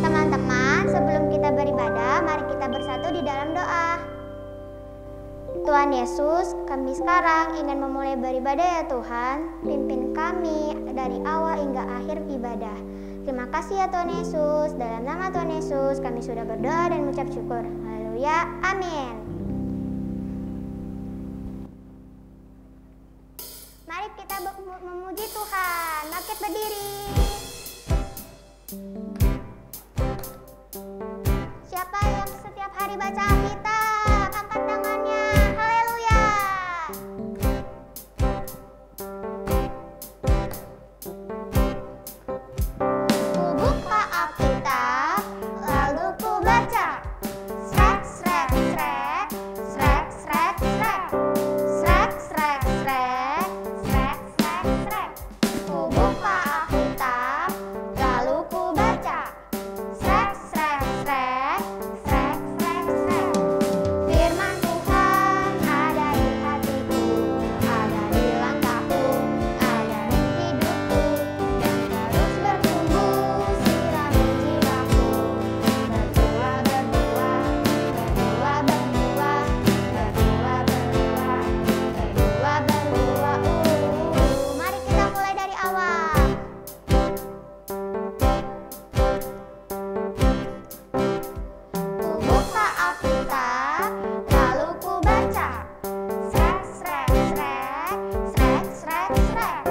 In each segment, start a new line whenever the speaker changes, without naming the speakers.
Teman-teman, sebelum kita beribadah, mari kita bersatu di dalam doa. Tuhan Yesus, kami sekarang ingin memulai beribadah ya Tuhan. Pimpin kami dari awal hingga akhir ibadah. Terima kasih ya Tuhan Yesus. Dalam nama Tuhan Yesus kami sudah berdoa dan mengucap syukur. Haleluya, amin. Mari kita memuji Tuhan. Bangkit berdiri. Siapa yang setiap hari baca Alkitab? Angkat tangannya. Haleluya. Ku buka Alkitab, lalu ku baca. Srek, srek, srek. Srek, srek, srek. Srek, srek, srek. Srek, srek, srek. Ku buka Alkitab, lalu ku baca. Srek, srek, srek. Srek, srek, srek. Firman Tuhan ada di hatiku, ada di langkahku, ada di hidupku, dan terus bertumbuh sirami jiwaku. Berbuah, berbuah, berbuah, berbuah, berbuah, berbuah, berbuah, berbuah. Mari kita mulai dari awal. Ku buka Alkitab, lalu ku baca. Srek, srek, srek. Srek, srek, srek.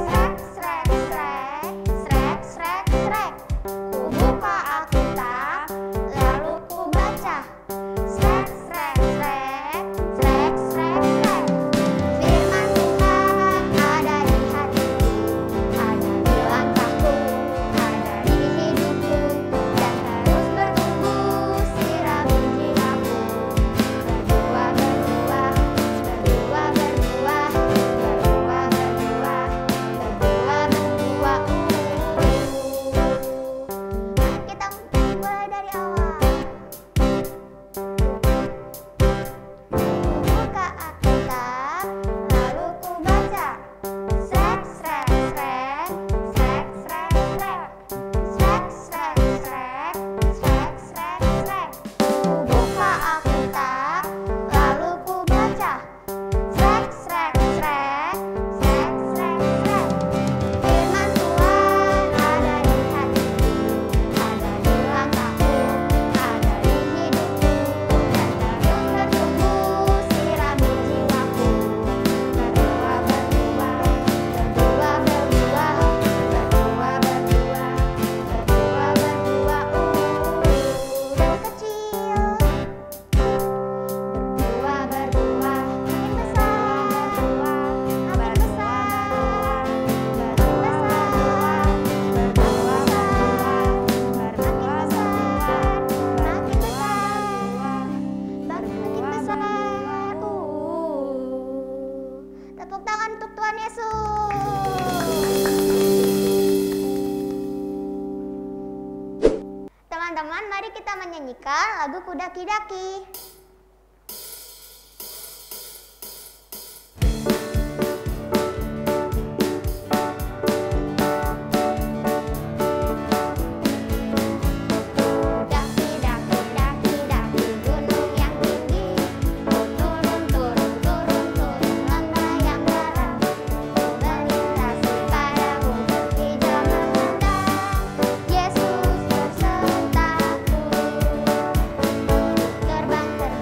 Srek, srek, srek. Srek, srek, srek. Ku buka Alkitab, lalu ku baca. Srek, srek, srek. Srek, srek, srek. Firman Tuhan ada di hatiku, ada di langkahku, ada di hidupku, dan terus bertumbuh sirami jiwaku. Berbuah, berbuah, berbuah, berbuah, berbuah, berbuah, berbuah, berbuah. Mari kita mulai dari awal. Buka Alkitab, lalu ku baca. Srek, srek, srek. Srek, srek, srek. Srek, srek, srek. Srek, srek, srek. Ku buka Alkitab, lalu ku baca. Srek, srek, srek. Srek, srek, srek. Firman Tuhan ada di hatiku, ada di langkahku, ada di hidupku, dan terus bertumbuh sirami jiwaku. Berbuah, berbuah, berbuah, berbuah, berbuah, berbuah, berbuah, berbuah. Dari kecil berbuah, berbuah, makin besar, makin besar, makin besar, berbuah, berbuah, makin besar, makin besar. Tepuk tangan untuk Tuhan Yesus. Teman-teman, mari kita menyanyikan lagu Kudaki-daki. Daki, daki, daki, daki gunung yang tinggi. Turun, turun, turun, turun lembah yang dalam. Melintasi padang bukit hijau memandang. Yesus besertaku. Terbang, terbang,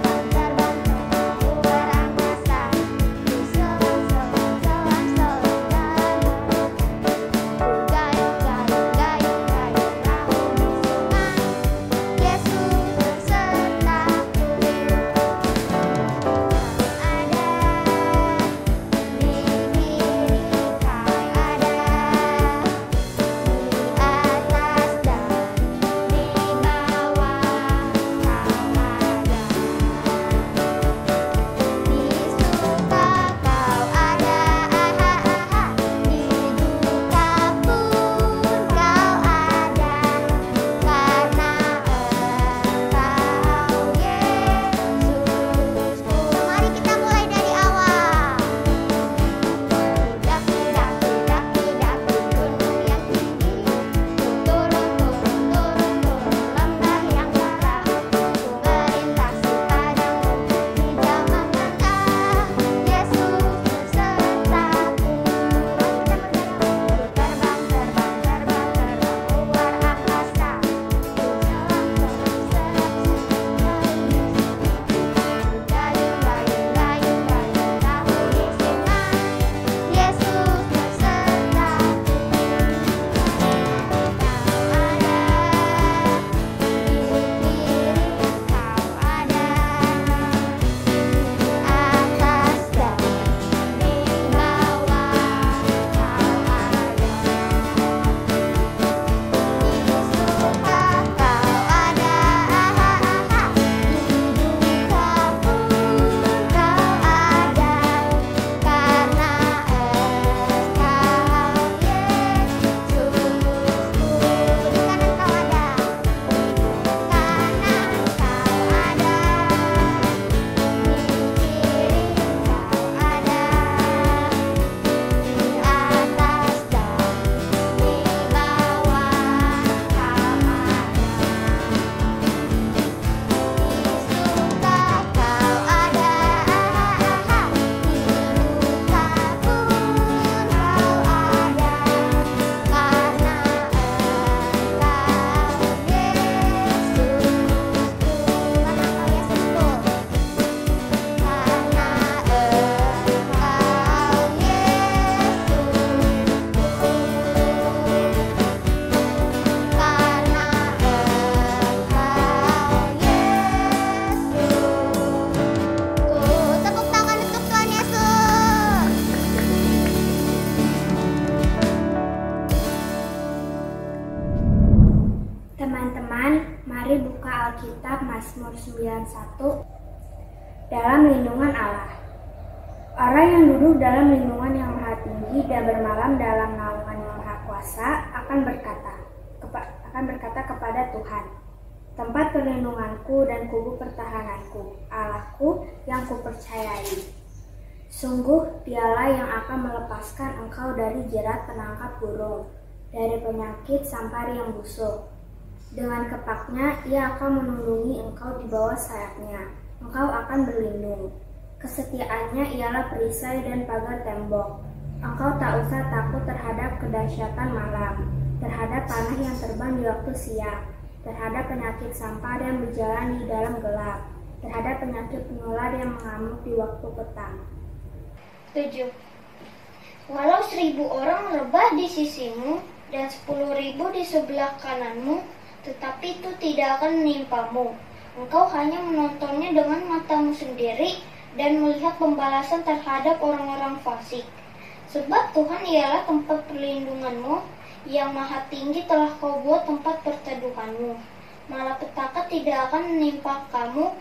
Alkitab Mazmur 91, dalam lindungan Allah. Orang yang duduk dalam lindungan yang maha tinggi dan bermalam dalam naungan yang maha kuasa akan berkata kepada Tuhan, tempat perlindunganku dan kubu pertahananku, Allahku yang kupercayai. Sungguh dialah yang akan melepaskan engkau dari jerat penangkap burung, dari penyakit sampar yang busuk. Dengan kepaknya ia akan melindungi engkau di bawah sayapnya, engkau akan berlindung. Kesetiaannya ialah perisai dan pagar tembok. Engkau tak usah takut terhadap kedahsyatan malam, terhadap panah yang terbang di waktu siang, terhadap penyakit sampar yang berjalan di dalam gelap, terhadap penyakit penular yang mengamuk di waktu petang.
7. Walau 1.000 orang rebah di sisimu dan 10.000 di sebelah kananmu, tetapi itu tidak akan menimpamu. Engkau hanya menontonnya dengan matamu sendiri dan melihat pembalasan terhadap orang-orang fasik. Sebab Tuhan ialah tempat perlindunganmu, yang maha tinggi telah kau buat tempat perteduhanmu. Malapetaka tidak akan menimpa kamu,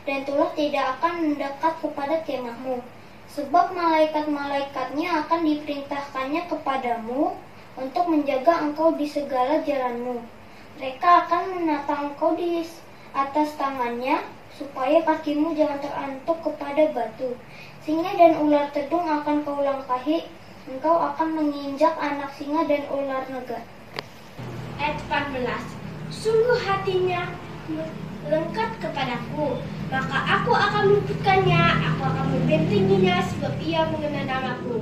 dan tulah tidak akan mendekat kepada kemahmu. Sebab malaikat-malaikatnya akan diperintahkannya kepadamu untuk menjaga engkau di segala jalanmu. Mereka akan menatang engkau di atas tangannya, supaya kakimu jangan terantuk kepada batu. Singa dan ular tedung akan kau langkahi, engkau akan menginjak anak singa dan ular naga.
Ayat 14. Sungguh hatinya lengkap kepadaku, maka aku akan meluputkannya, aku akan membentenginya, sebab ia mengenal namaku.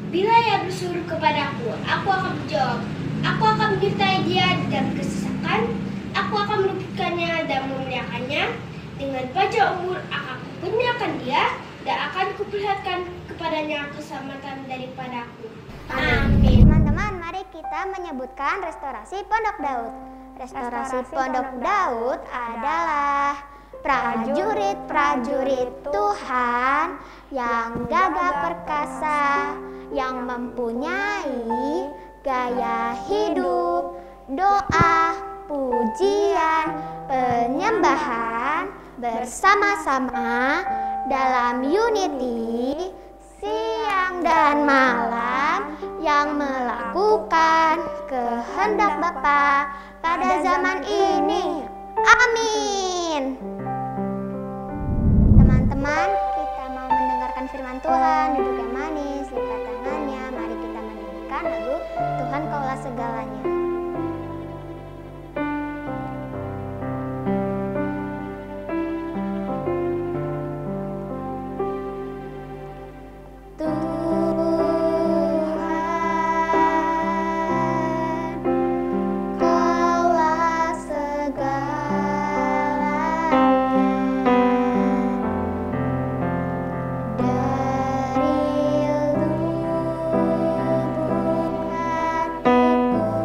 Bila ia bersuruh kepadaku, aku akan menjawab. Aku akan menyertai dia dalam kesesakan, aku akan meluputkannya dan memuliakannya. Dengan bajak umur akan kukurniakan dia, dan akan kuperlihatkan kepadanya keselamatan daripadaku.
Amin.
Teman-teman, mari kita menyebutkan restorasi Pondok Daud. Restorasi Pondok Daud adalah prajurit-prajurit Tuhan yang gagah perkasa, yang mempunyai gaya hidup, doa, pujian, penyembahan bersama-sama dalam unity siang dan malam, yang melakukan kehendak Bapa pada zaman ini. Amin. Teman-teman, kita mau mendengarkan firman Tuhan. Duduk yang manis, lipat tangannya. Mari kita menyanyikan lagu Tuhan Kaulah Segalanya. Dari lubuk hatiku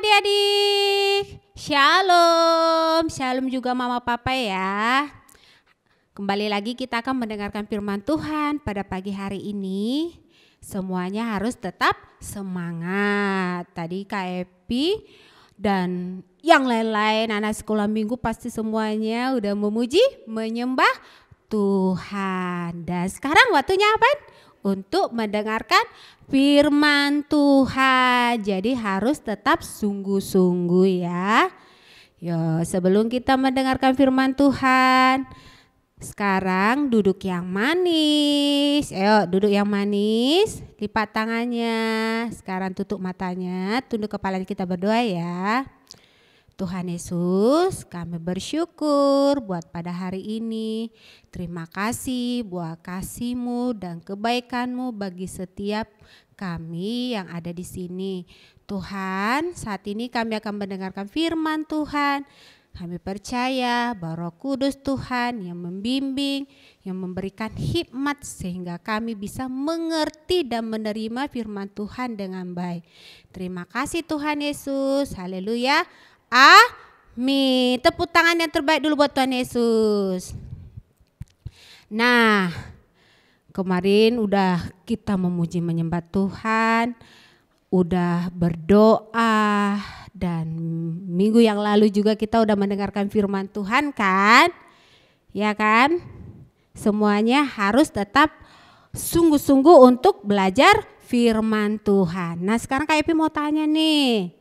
adik-adik. Shalom, shalom juga mama papa ya. Kembali lagi kita akan mendengarkan firman Tuhan pada pagi hari ini. Semuanya harus tetap semangat. Tadi Kak Epi dan yang lain-lain anak sekolah minggu pasti semuanya udah memuji, menyembah Tuhan. Dan sekarang waktunya apa? Untuk mendengarkan firman Tuhan. Jadi harus tetap sungguh-sungguh ya. Yo, sebelum kita mendengarkan firman Tuhan, sekarang duduk yang manis. Ayo duduk yang manis, lipat tangannya. Sekarang tutup matanya, tunduk kepala, kita berdoa ya. Tuhan Yesus, kami bersyukur buat pada hari ini. Terima kasih buat kasih-Mu dan kebaikan-Mu bagi setiap kami yang ada di sini. Tuhan, saat ini kami akan mendengarkan firman Tuhan. Kami percaya bahwa Roh Kudus Tuhan yang membimbing, yang memberikan hikmat sehingga kami bisa mengerti dan menerima firman Tuhan dengan baik. Terima kasih Tuhan Yesus. Haleluya. Amin. Tepuk tangan yang terbaik dulu buat Tuhan Yesus. Nah, kemarin udah kita memuji menyembah Tuhan, udah berdoa, dan minggu yang lalu juga kita udah mendengarkan firman Tuhan kan? Ya kan? Semuanya harus tetap sungguh-sungguh untuk belajar firman Tuhan. Nah, sekarang Kak Epi mau tanya nih.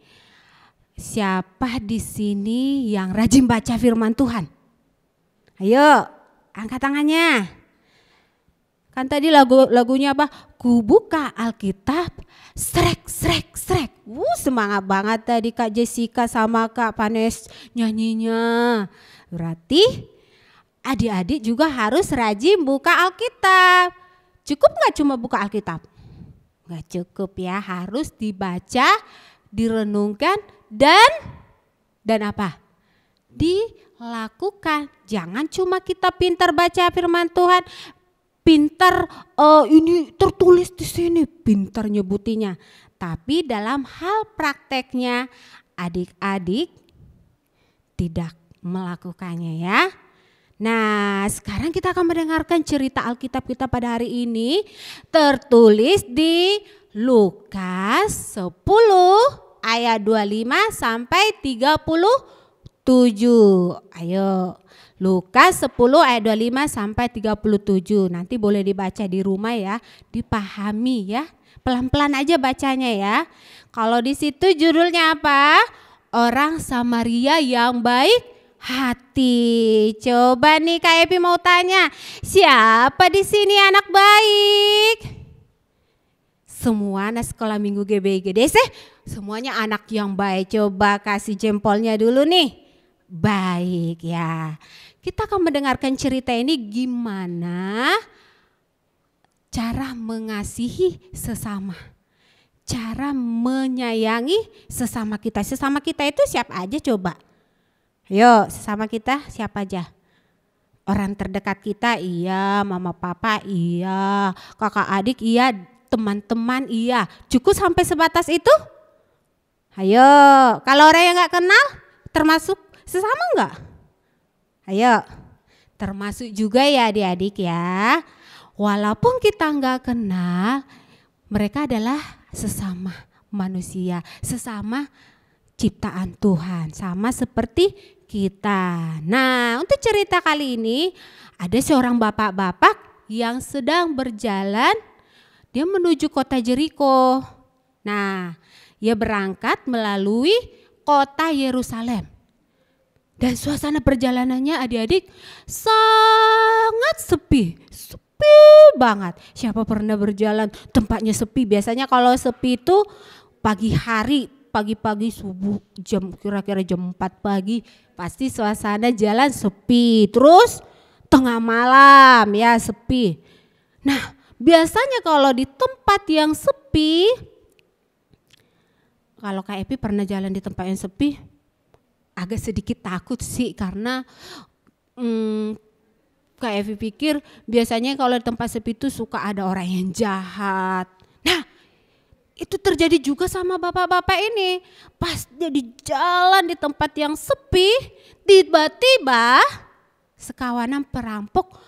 Siapa di sini yang rajin baca firman Tuhan? Ayo, angkat tangannya. Kan tadi lagunya apa? Ku buka Alkitab, srek. Semangat banget tadi Kak Jessica sama Kak Panes nyanyinya. Berarti adik-adik juga harus rajin buka Alkitab. Cukup gak cuma buka Alkitab? Gak cukup ya, harus dibaca, direnungkan, dan apa? Dilakukan. Jangan cuma kita pintar baca firman Tuhan, pintar ini tertulis di sini, pintar nyebutinya. Tapi dalam hal prakteknya adik-adik tidak melakukannya ya. Nah, sekarang kita akan mendengarkan cerita Alkitab kita pada hari ini, tertulis di Lukas 10 ayat 25 sampai 37. Ayo, Lukas 10 ayat 25 sampai 37. Nanti boleh dibaca di rumah ya, dipahami ya. Pelan-pelan aja bacanya ya. Kalau di situ judulnya apa? Orang Samaria yang baik hati. Coba nih Kak Epi mau tanya, siapa di sini anak baik? Semua anak sekolah minggu GBIGD semuanya anak yang baik. Coba kasih jempolnya dulu nih. Baik ya. Kita akan mendengarkan cerita ini gimana cara mengasihi sesama. Cara menyayangi sesama kita. Sesama kita itu siapa aja coba? Ayo, sesama kita siapa aja? Orang terdekat kita iya, mama papa iya, kakak adik iya, teman-teman iya. Cukup sampai sebatas itu? Ayo, kalau orang yang gak kenal termasuk sesama enggak? Ayo, termasuk juga ya adik-adik ya. Walaupun kita gak kenal, mereka adalah sesama manusia, sesama ciptaan Tuhan, sama seperti kita. Nah, untuk cerita kali ini ada seorang bapak-bapak yang sedang berjalan. Dia menuju kota Jeriko. Nah, ia berangkat melalui kota Yerusalem. Dan suasana perjalanannya adik-adik sangat sepi. Sepi banget. Siapa pernah berjalan tempatnya sepi? Biasanya kalau sepi itu pagi hari, pagi-pagi subuh kira-kira jam 4 pagi. Pasti suasana jalan sepi. Terus tengah malam ya sepi. Nah, biasanya kalau di tempat yang sepi, kalau Kak Epi pernah jalan di tempat yang sepi, agak sedikit takut sih karena Kak Evi pikir biasanya kalau di tempat sepi itu suka ada orang yang jahat. Nah, Itu terjadi juga sama bapak-bapak ini. Pas dia di jalan di tempat yang sepi, tiba-tiba sekawanan perampok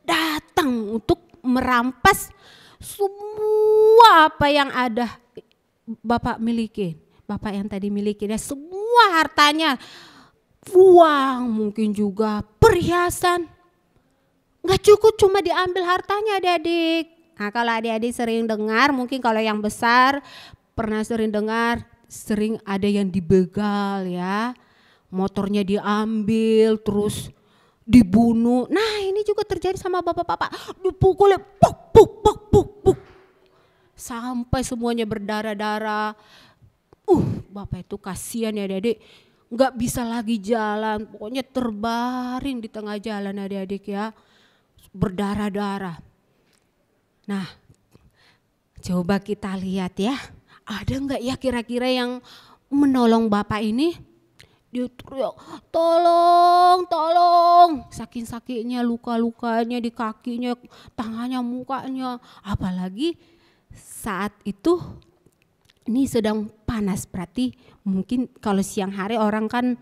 datang untuk merampas semua apa yang ada bapak miliki. Bapak yang tadi miliki, semua hartanya, uang, mungkin juga perhiasan. Gak cukup cuma diambil hartanya adik-adik. Nah, kalau adik-adik sering dengar, mungkin kalau yang besar pernah sering dengar, sering ada yang dibegal ya. Motornya diambil terus dibunuh. Nah, ini juga terjadi sama bapak-bapak. Dipukulnya puk puk puk puk puk. Sampai semuanya berdarah-darah. Bapak itu kasihan ya adik-adik. Gak bisa lagi jalan, pokoknya terbaring di tengah jalan adik-adik ya. Berdarah-darah. Nah, coba kita lihat ya, ada nggak ya kira-kira yang menolong bapak ini? Dia teriak, tolong, tolong. Saking-sakitnya luka-lukanya di kakinya, tangannya, mukanya. Apalagi saat itu ini sedang panas, berarti mungkin kalau siang hari orang kan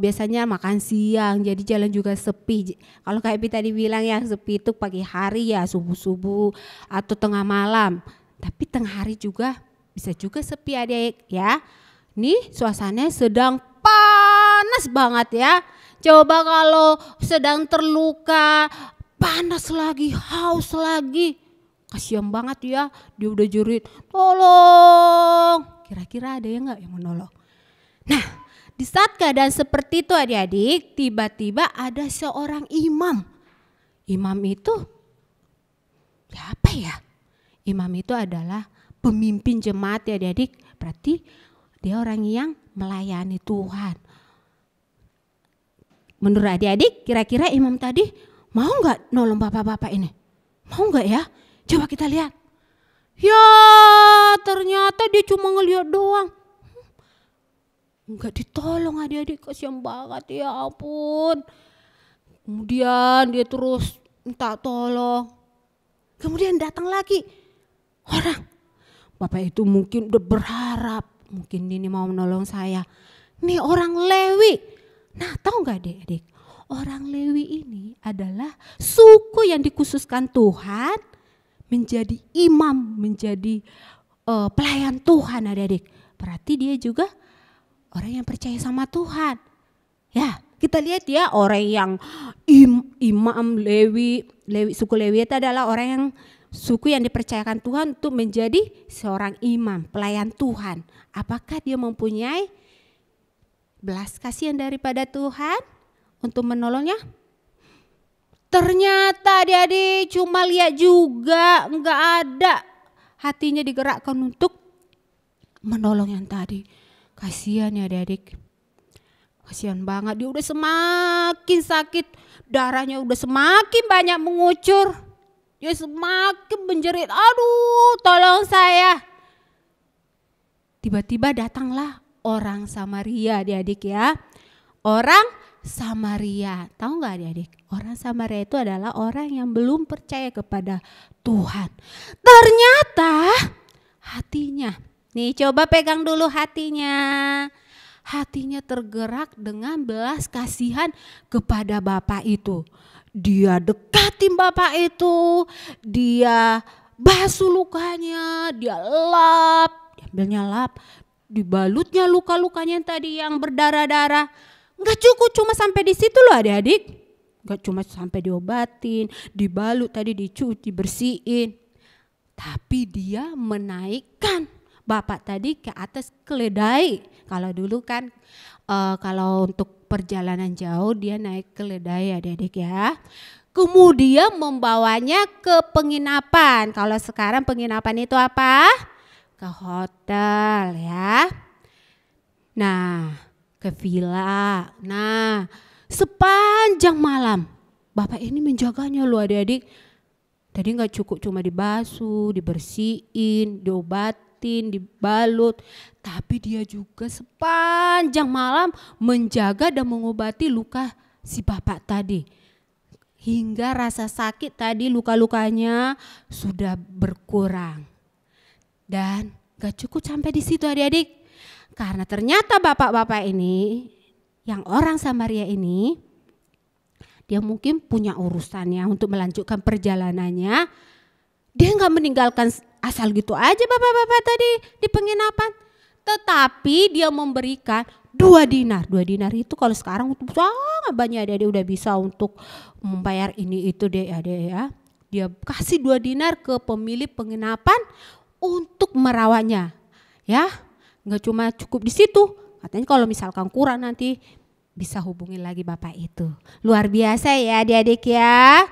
biasanya makan siang, jadi jalan juga sepi. Kalau kayak Pi tadi bilang ya, sepi itu pagi hari ya, subuh-subuh atau tengah malam. Tapi tengah hari juga bisa juga sepi adik ya. Nih suasananya sedang panas banget ya. Coba kalau sedang terluka, panas lagi, haus lagi. Kasian banget ya, dia udah jerit, tolong. Kira-kira ada yang gak yang menolong? Nah, di saat keadaan seperti itu adik-adik, tiba-tiba ada seorang imam. Imam itu ya apa ya? Imam itu adalah pemimpin jemaat ya adik-adik. Berarti dia orang yang melayani Tuhan. Menurut adik-adik, kira-kira imam tadi mau gak nolong bapak-bapak ini? Mau gak ya? Coba kita lihat. Ya ternyata dia cuma ngeliat doang. Enggak ditolong adik-adik, kasihan banget ya ampun. Kemudian dia terus minta tolong. Kemudian datang lagi orang. Bapak itu mungkin udah berharap, mungkin ini mau menolong saya. Nih orang Lewi. Nah tahu gak adik-adik, orang Lewi ini adalah suku yang dikhususkan Tuhan menjadi imam, menjadi pelayan Tuhan adik-adik. Berarti dia juga orang yang percaya sama Tuhan. Ya, kita lihat ya orang yang imam Lewi, suku Lewi itu adalah orang yang suku yang dipercayakan Tuhan untuk menjadi seorang imam, pelayan Tuhan. Apakah dia mempunyai belas kasihan daripada Tuhan untuk menolongnya? Ternyata adik-adik cuma lihat juga, enggak ada hatinya digerakkan untuk menolong yang tadi. Kasihan ya adik-adik, kasihan banget, dia udah semakin sakit, darahnya udah semakin banyak mengucur, dia semakin menjerit, aduh tolong saya. Tiba-tiba datanglah orang Samaria adik-adik ya, orang Samaria. Tahu gak adik-adik, orang Samaria itu adalah orang yang belum percaya kepada Tuhan. Ternyata hatinya, nih coba pegang dulu hatinya. Hatinya tergerak dengan belas kasihan kepada bapak itu. Dia dekatin bapak itu, dia basuh lukanya, dia lap, diambilnya lap, dibalutnya luka-lukanya yang tadi yang berdarah-darah. Gak cukup cuma sampai di situ loh adik-adik. Gak cuma sampai diobatin, dibalut tadi, dicuci, bersihin. Tapi dia menaikkan bapak tadi ke atas keledai. Kalau dulu kan kalau untuk perjalanan jauh dia naik keledai adik-adik ya. Kemudian membawanya ke penginapan. Kalau sekarang penginapan itu apa? Ke hotel ya. Nah, ke villa. Nah, sepanjang malam bapak ini menjaganya loh adik-adik. Tadi gak cukup cuma dibasuh, dibersihin, diobatin, dibalut. Tapi dia juga sepanjang malam menjaga dan mengobati luka si bapak tadi. Hingga rasa sakit tadi luka-lukanya sudah berkurang. Dan gak cukup sampai di situ adik-adik. Karena ternyata bapak-bapak ini, yang orang Samaria ini, dia mungkin punya urusannya untuk melanjutkan perjalanannya. Dia gak meninggalkan asal gitu aja bapak-bapak tadi di penginapan. Tetapi dia memberikan 2 dinar. 2 dinar itu kalau sekarang sangat banyak, dia udah bisa untuk membayar ini itu deh ya. Dia kasih 2 dinar ke pemilik penginapan untuk merawatnya. Ya, nggak cuma cukup di situ. Katanya kalau misalkan kurang nanti bisa hubungin lagi bapak itu. Luar biasa ya adik-adik ya.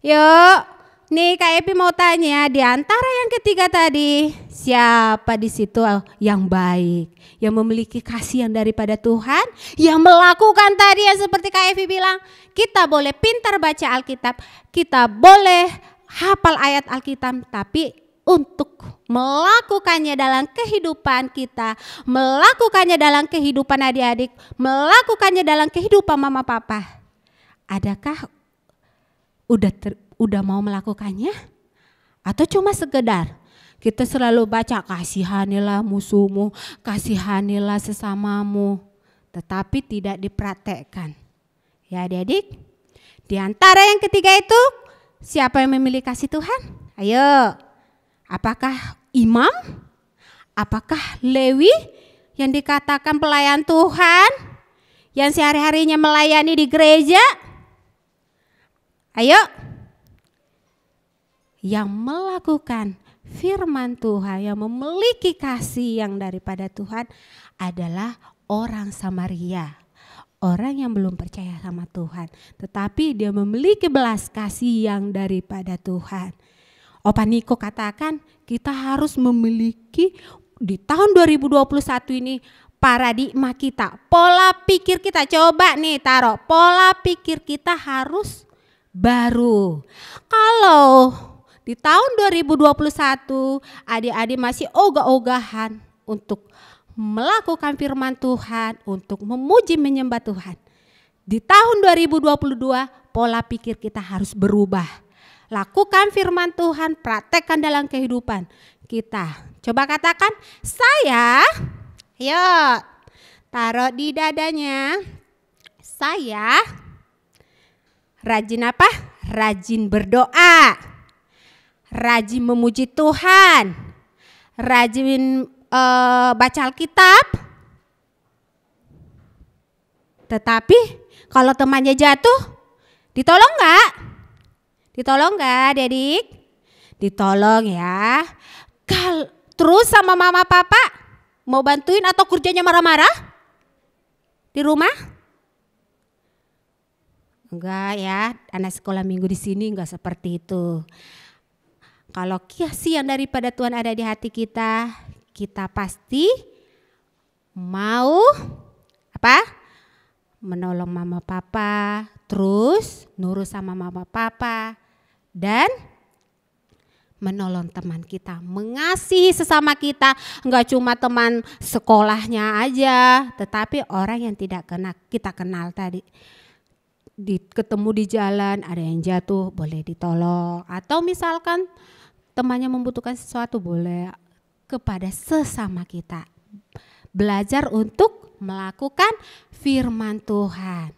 Yuk. Nih Kak Epi mau tanya, di antara yang ketiga tadi, siapa di situ yang baik, yang memiliki kasih yang daripada Tuhan, yang melakukan tadi yang seperti Kak Epi bilang, kita boleh pintar baca Alkitab, kita boleh hafal ayat Alkitab, tapi untuk melakukannya dalam kehidupan kita, melakukannya dalam kehidupan adik-adik, melakukannya dalam kehidupan mama papa, adakah udah mau melakukannya? Atau cuma sekedar kita selalu baca kasihanilah musuhmu, kasihanilah sesamamu, tetapi tidak dipraktekkan. Ya adik-adik, di antara yang ketiga itu siapa yang memiliki kasih Tuhan? Ayo, apakah imam? Apakah Lewi yang dikatakan pelayan Tuhan, yang sehari-harinya melayani di gereja? Ayo, yang melakukan firman Tuhan, yang memiliki kasih yang daripada Tuhan adalah orang Samaria. Orang yang belum percaya sama Tuhan, tetapi dia memiliki belas kasih yang daripada Tuhan. Opa Niko katakan kita harus memiliki di tahun 2021 ini paradigma kita, pola pikir kita. Coba nih taruh, pola pikir kita harus baru. Kalau di tahun 2021 adik-adik masih ogah-ogahan untuk melakukan firman Tuhan, untuk memuji menyembah Tuhan. Di tahun 2022 pola pikir kita harus berubah. Lakukan firman Tuhan, praktekkan dalam kehidupan kita. Coba katakan, saya, yuk taruh di dadanya, saya rajin apa? Rajin berdoa, rajin memuji Tuhan, rajin baca Alkitab. Tetapi kalau temannya jatuh, ditolong nggak? Ditolong nggak, adik? Ditolong ya. Terus sama mama papa mau bantuin atau kerjanya marah-marah di rumah? Enggak ya, anak sekolah minggu di sini enggak seperti itu. Kalau kasih yang daripada Tuhan ada di hati kita, kita pasti mau apa? Menolong mama papa, terus nurut sama mama papa, dan menolong teman kita, mengasihi sesama kita. Enggak cuma teman sekolahnya aja, tetapi orang yang tidak kita kenal tadi. Ketemu di jalan, ada yang jatuh, boleh ditolong. Atau misalkan temannya membutuhkan sesuatu, boleh kepada sesama kita. Belajar untuk melakukan firman Tuhan.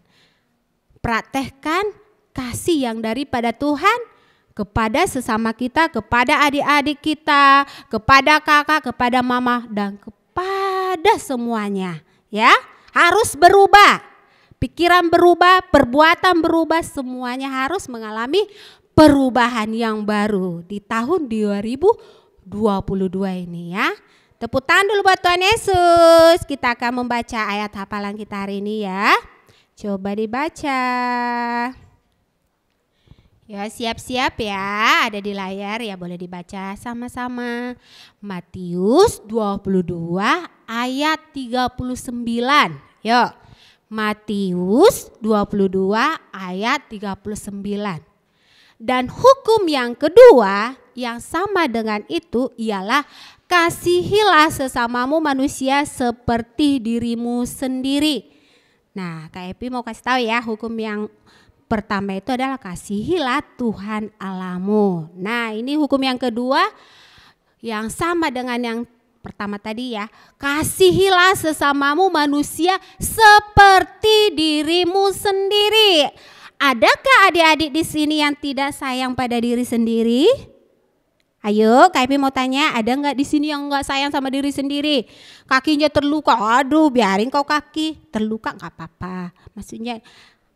Praktekkan kasih yang daripada Tuhan kepada sesama kita, kepada adik-adik kita, kepada kakak, kepada mama, dan kepada semuanya. Ya, harus berubah. Pikiran berubah, perbuatan berubah, semuanya harus mengalami perubahan yang baru di tahun 2022 ini ya. Tepuk tangan dulu buat Tuhan Yesus. Kita akan membaca ayat hafalan kita hari ini ya. Coba dibaca. Ya, siap-siap ya, ada di layar ya, boleh dibaca sama-sama. Matius 22 ayat 39. Yuk. Matius 22 ayat 39. Dan hukum yang kedua yang sama dengan itu ialah kasihilah sesamamu manusia seperti dirimu sendiri. Nah, Kak Epi mau kasih tahu ya, hukum yang pertama itu adalah kasihilah Tuhan Allahmu. Nah, ini hukum yang kedua, yang sama dengan yang pertama tadi ya. Kasihilah sesamamu manusia seperti dirimu sendiri. Adakah adik-adik di sini yang tidak sayang pada diri sendiri? Ayo, KIP mau tanya, ada nggak di sini yang nggak sayang sama diri sendiri? Kakinya terluka, aduh biarin kau kaki terluka nggak apa-apa. Maksudnya,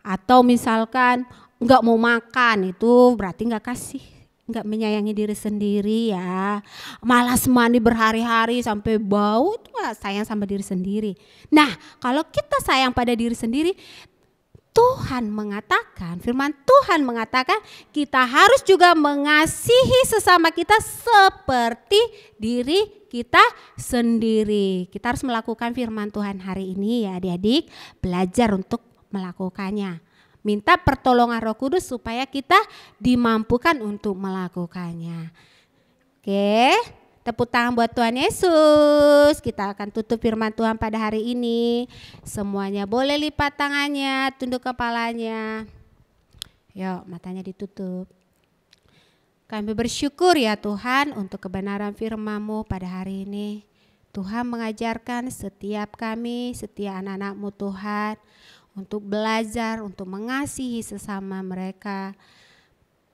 atau misalkan nggak mau makan, itu berarti nggak kasih. Nggak menyayangi diri sendiri ya. Malas mandi berhari-hari sampai bau, itu nggak sayang sama diri sendiri. Nah, kalau kita sayang pada diri sendiri, Tuhan mengatakan, firman Tuhan mengatakan kita harus juga mengasihi sesama kita seperti diri kita sendiri. Kita harus melakukan firman Tuhan hari ini ya adik-adik, belajar untuk melakukannya. Minta pertolongan Roh Kudus supaya kita dimampukan untuk melakukannya. Oke, tepuk tangan buat Tuhan Yesus. Kita akan tutup firman Tuhan pada hari ini. Semuanya boleh lipat tangannya, tunduk kepalanya. Yuk, matanya ditutup. Kami bersyukur ya Tuhan untuk kebenaran firman-Mu pada hari ini. Tuhan mengajarkan setiap kami, setiap anak-anak-Mu Tuhan, untuk belajar, untuk mengasihi sesama mereka,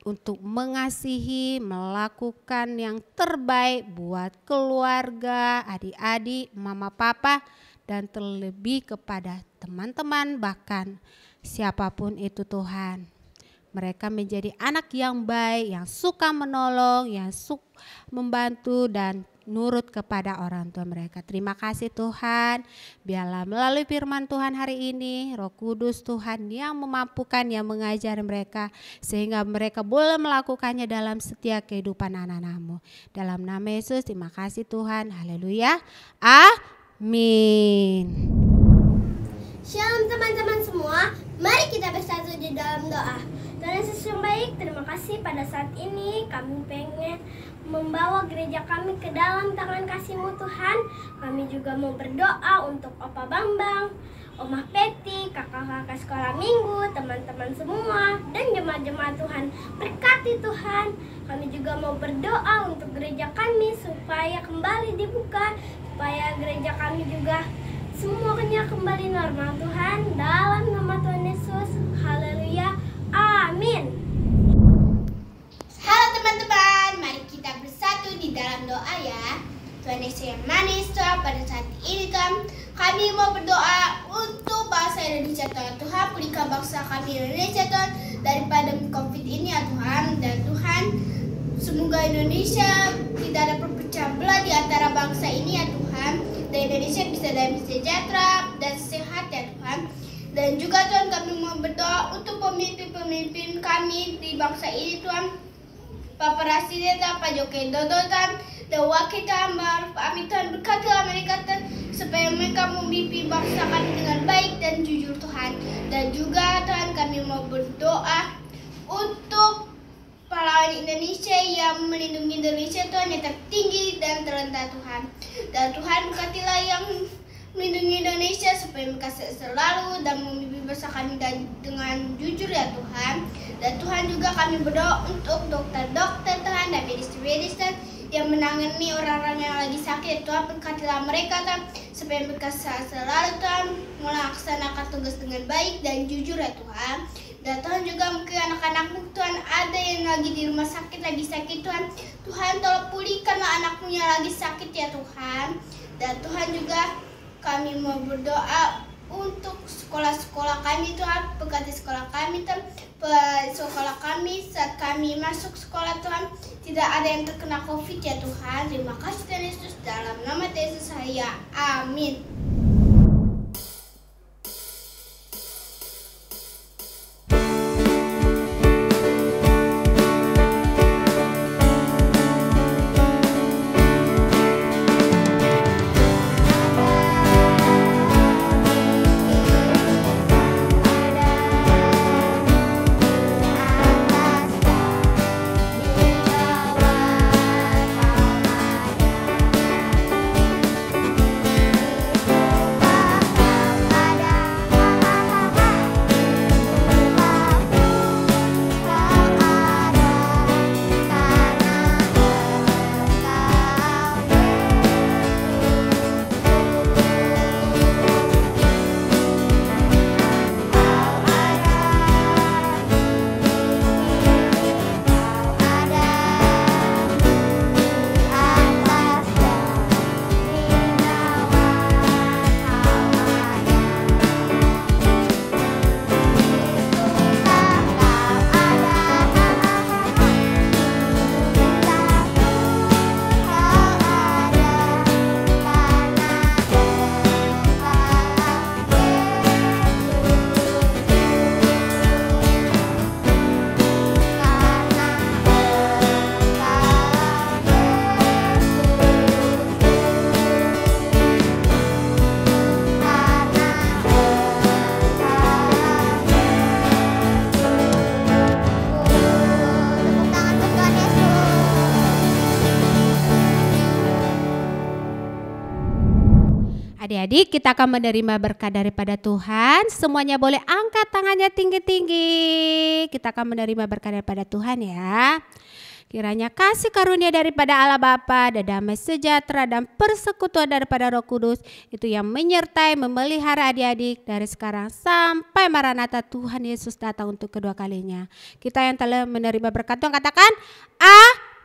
untuk mengasihi, melakukan yang terbaik buat keluarga, adik-adik, mama papa, dan terlebih kepada teman-teman, bahkan siapapun itu Tuhan. Mereka menjadi anak yang baik, yang suka menolong, yang suka membantu dan nurut kepada orang tua mereka. Terima kasih Tuhan, biarlah melalui firman Tuhan hari ini, Roh Kudus Tuhan yang memampukan, yang mengajar mereka, sehingga mereka boleh melakukannya dalam setiap kehidupan anak-anak-Mu. Dalam nama Yesus, terima kasih Tuhan, haleluya, amin.
Shalom teman-teman semua, mari kita bersatu di dalam doa. Tuhan Yesus yang baik, terima kasih pada saat ini kami pengen membawa gereja kami ke dalam tangan kasih-Mu Tuhan. Kami juga mau berdoa untuk Opa Bambang, Omah Peti, kakak-kakak sekolah minggu, teman-teman semua, dan jemaat-jemaat Tuhan. Berkati Tuhan. Kami juga mau berdoa untuk gereja kami supaya kembali dibuka, supaya gereja kami juga semuanya kembali normal Tuhan. Dalam nama Tuhan Yesus, haleluya, amin.
Halo teman-teman, mari kita bersatu di dalam doa ya. Tuhan Yesus yang manis Tuhan, pada saat ini Tuhan, kami mau berdoa untuk bangsa Indonesia Tuhan. Tuhan, pulihkan bangsa kami Indonesia Tuhan dari pandemi COVID ini ya Tuhan. Dan Tuhan, semoga Indonesia tidak ada perpecahan belah di antara bangsa ini ya Tuhan. Dan Indonesia bisa damai sejahtera dan sehat ya Tuhan. Dan juga Tuhan, kami mau berdoa untuk pemimpin-pemimpin kami di bangsa ini Tuhan. Pak Presiden Tuhan, Pak Joko Widodo Tuhan, dan Wakil Tuhan Ma'ruf Amin Tuhan, berkatilah mereka Tuhan, supaya mereka memimpin bangsa kami dengan baik dan jujur Tuhan. Dan juga Tuhan, kami mau berdoa untuk pahlawan Indonesia yang melindungi Indonesia Tuhan, yang tertinggi dan terendah Tuhan. Dan Tuhan, berkatilah yang melindungi Indonesia supaya mereka selalu dan memimpin bangsa kami dengan jujur ya Tuhan. Dan Tuhan, juga kami berdoa untuk dokter-dokter Tuhan dan medis-medis Tuhan yang menangani orang-orang yang lagi sakit. Tuhan, berkatilah mereka Tuhan, supaya mereka selalu Tuhan melaksanakan tugas dengan baik dan jujur ya Tuhan. Dan Tuhan, juga mungkin anak-anakmu Tuhan ada yang lagi di rumah sakit, lagi sakit Tuhan. Tuhan, tolong pulihkanlah anakmu yang lagi sakit ya Tuhan. Dan Tuhan, juga kami mau berdoa untuk sekolah-sekolah kami Tuhan, berkati sekolah kami Tuhan, sekolah kami saat kami masuk sekolah Tuhan tidak ada yang terkena COVID ya Tuhan. Terima kasih Tuhan Yesus, dalam nama Yesus saya, amin.
Adik-adik, kita akan menerima berkat daripada Tuhan. Semuanya boleh angkat tangannya tinggi-tinggi. Kita akan menerima berkat daripada Tuhan ya. Kiranya kasih karunia daripada Allah Bapa dan damai sejahtera dan persekutuan daripada Roh Kudus itu yang menyertai memelihara adik-adik dari sekarang sampai Maranatha Tuhan Yesus datang untuk kedua kalinya. Kita yang telah menerima berkat Tuhan katakan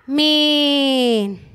amin.